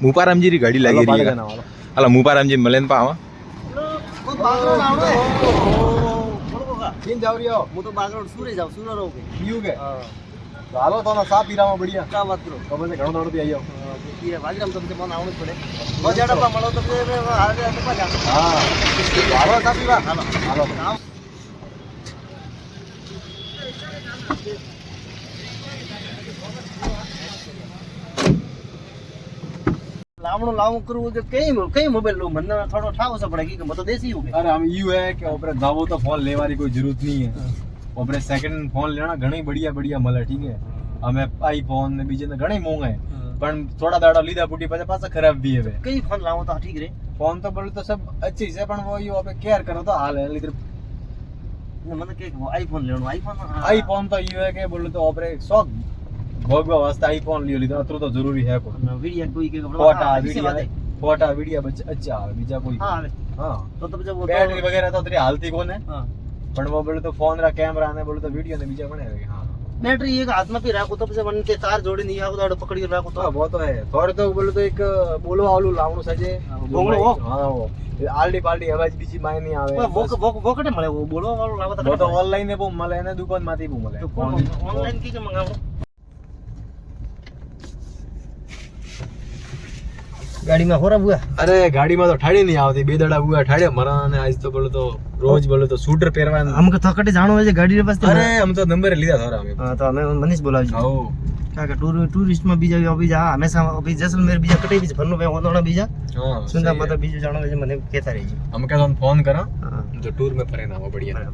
મુપારામજી રી ગાડી લાગી રહી है अला मुपारामजी मलेन पावा तीन जाव रियो मु तो बागरोड सूरे जाव सूरा रो के पीयू के हालो तो ना सा पीरा में बढ़िया का बात करो खबर से घणो दाड़ो थी आयो ये वागराम तो मन आवण पड़े नो जाडा पा मळो तो हाल तो पा जा हां हालो सा पीवा हालो लावणो लावू करू तो कई मोबाइल लो मन थोड़ो ठाव से पड़ेगी कि मैं तो देसी हूं अरे हम यू है कि ऊपर जावो तो फोन लेवारी कोई जरूरत नहीं है ऊपर सेकंड हैंड फोन लेना घणी बढ़िया बढ़िया मले ठीक है हमें आईफोन ने बीजे ने घणी मोंगा है पण थोड़ा दाड़ा लीधा पुटी पाछा पाछा खराब भी है कई फोन लावो तो ठीक रे फोन तो बोले तो सब अच्छी से पण वो यो पे केयर करो तो हाल है लेकिन मन के आईफोन लेनो आईफोन तो यू है कि बोले तो ऊपर शौक भोगवा वास्ते आईफोन लियो लीधो अतरो तो जरूरी है को वीडियो कोई के फोटा वीडियो अच्छा आवे बीजा कोई हां हां तो तब जब वो बैटरी वगैरह तो तेरी हालती कोने हां पण वो बोले तो फोन रा कैमरा ने बोले तो वीडियो ने बीजा बने हां बैटरी एक हाथ में भी राखो तब से मन के तार जोड़ी नहीं आको तो पकड़ के राखो तो वो तो है थोड़े तो बोले तो एक बोलो वालू लावणो सजे बोलो हां वो आलडी पालडी आवाज बीजी माय नहीं आवे वो कटे मळे वो बोलो वालो लावता वो तो ऑनलाइन ने बो मले ने दुकान माथी बो मले ऑनलाइन की के मंगावो गाड़ी में होरा बुआ अरे गाड़ी में तो ठाड़ी नहीं आवती बेदड़ा बुआ ठाड़े मरा ने आज तो बोले तो रोज बोले तो शूटर पहरवा हमके थकटे जानो है गाड़ी रे पास अरे हम तो नंबर लीधा थारा हमें हां तो हमें मनीष बोलावજો आओ का टूरिस्ट में बीजा अभी जा हमेशा अभी जैसलमेर बीजा कटे भी फन्नो पे होना बीजा हां सुंदर मतलब बीजो जानो है मने कहता रही हम का फोन करा हां जो टूर में फरे ना वो बढ़िया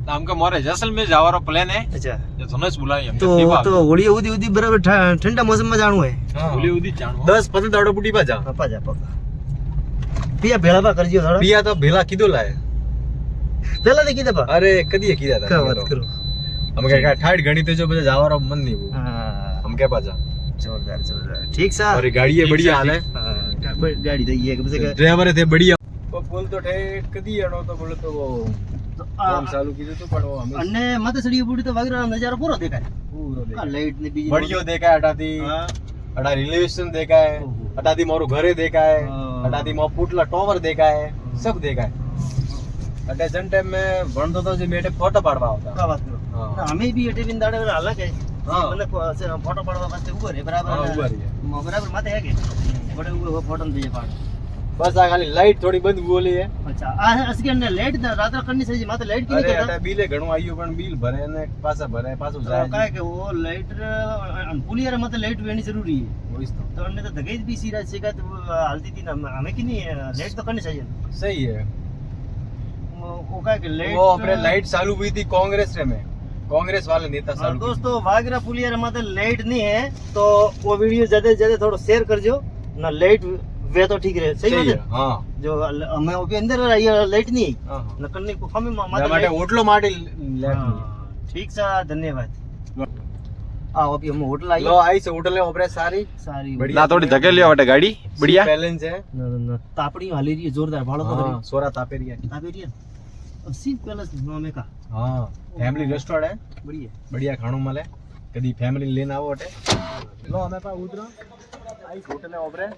तो हमका मोरे जैसलमेर जावारो प्लान है अच्छा जो धनुष बुलाई हम तो होली उदी उदी बराबर ठंडा मौसम में जानो है होली उदी जानो 10-15 दाड़ो पुटी पा जा पा पिया भेला बा करजियो थोड़ा पिया तो भेला किदो लाए पहला देखी दे बा अरे कदी किदा था का बात करो हम का ठाड़ गणी तो जो बजे जावारो मन नहीं वो हां हम क्या पाजा जोरदार ठीक सा और गाड़ी है बढ़िया हाल है हां गाड़ी तो ये के ड्राइवर थे बढ़िया वो बोल तो ठेठ कदी अणो तो बोले तो वो काम चालू कीधो तो पण वो हमें अन्ने मते सड़ी बूटी तो वागरा नजारा पूरा देखाय पूरो का लाइट ने बीजी बढ़ियो देखा अटाती हां अटा रेलवे स्टेशन देखा है अटाती मारो घरे देखा है अटाती मारो पुटला टॉवर देखा है सब देखा है अटे जन टाइम में भणतो तो जे बेटे फोटो पाड़वा होता का बात करो हां हमें भी एटे बिन दाड़े अलग है हां मतलब फोटो पाड़वा वास्ते ऊपर है बराबर हां ऊपर है बराबर माथे है के बड़े ऊपर फोटो दीजिए पाड़ बस आ खाली लाइट थोड़ी बंद बोली है अच्छा आ असके ने लाइट रात करनी सही माथे लाइट की नहीं अरे करता अटे बिल घणो आयो पण बिल भरे ने पासा भरे पासो जाए काय के वो लाइट पुलियर माथे लाइट वेनी जरूरी है वही तो अन्ने तो दगाई भी सीरा से का हल्दी थी ना हमें की नहीं लाइट तो करनी चाहिए सही है वो काय के लाइट वो अपने लाइट चालू हुई थी कांग्रेस में कांग्रेस वाले नेता चालू दोस्तों वागरा पुलियर माथे लाइट नहीं है तो वो वीडियो ज्यादा से ज्यादा थोड़ा शेयर करजो ना लाइट वे तो ठीक रहे सही बात है हां जो हमें ओके अंदर ये लाइट नहीं हां न करने को हमें माटे होटलो माटे लेट ठीक सा धन्यवाद आओ अभी हम होटल आई लो आई से होटल है ओपरे सारी बढ़िया ना थोड़ी धके लियो वटे गाड़ी बढ़िया बैलेंस है तापड़ी हाली रही है जोरदार भाड़ो तो हां सोरा तापेरी है तापेरी है सीट पैलेस नामे का हां फैमिली रेस्टोरेंट है बढ़िया बढ़िया खाणो मिले कदी फैमिली लेने आवो अटे लो हमें पा उतरो आई होटल है ओपरे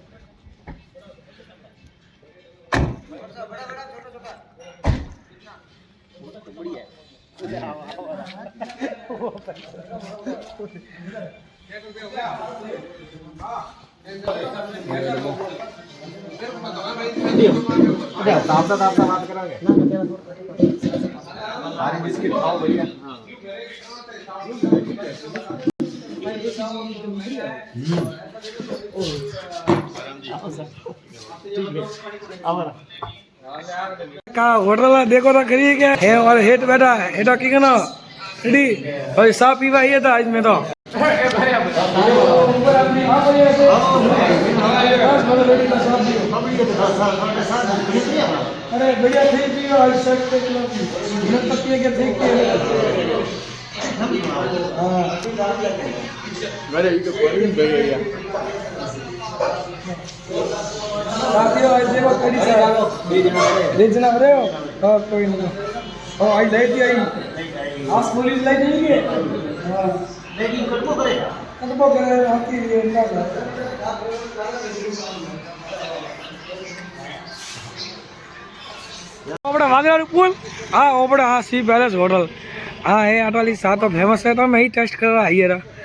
तापता बात करेंगे सारी बिस्किट खाओ बढ़िया का होटल देखो तो करिए क्या है और हेट बैठा हेटा की ना रेडी और साफ पीवा ये था आज में तो अरे बढ़िया थी पियो आज शर्ट पे मिनट तक पिए के ठीक है हां मेरे ये कोई बढ़िया साथियों आज देखो कड़ी से जना रहे हो हां कोई नहीं ओ आई लाइट आई आज पुलिस लाइट नहीं है हां रेडी कर को करे આપણે વાગેવાળું પુલ હા ઓપડે હા સી પેલેસ હોટલ हाँ है आटवाली साथ तो फेमस है तो मैं ही टेस्ट कर रहा है ये रहा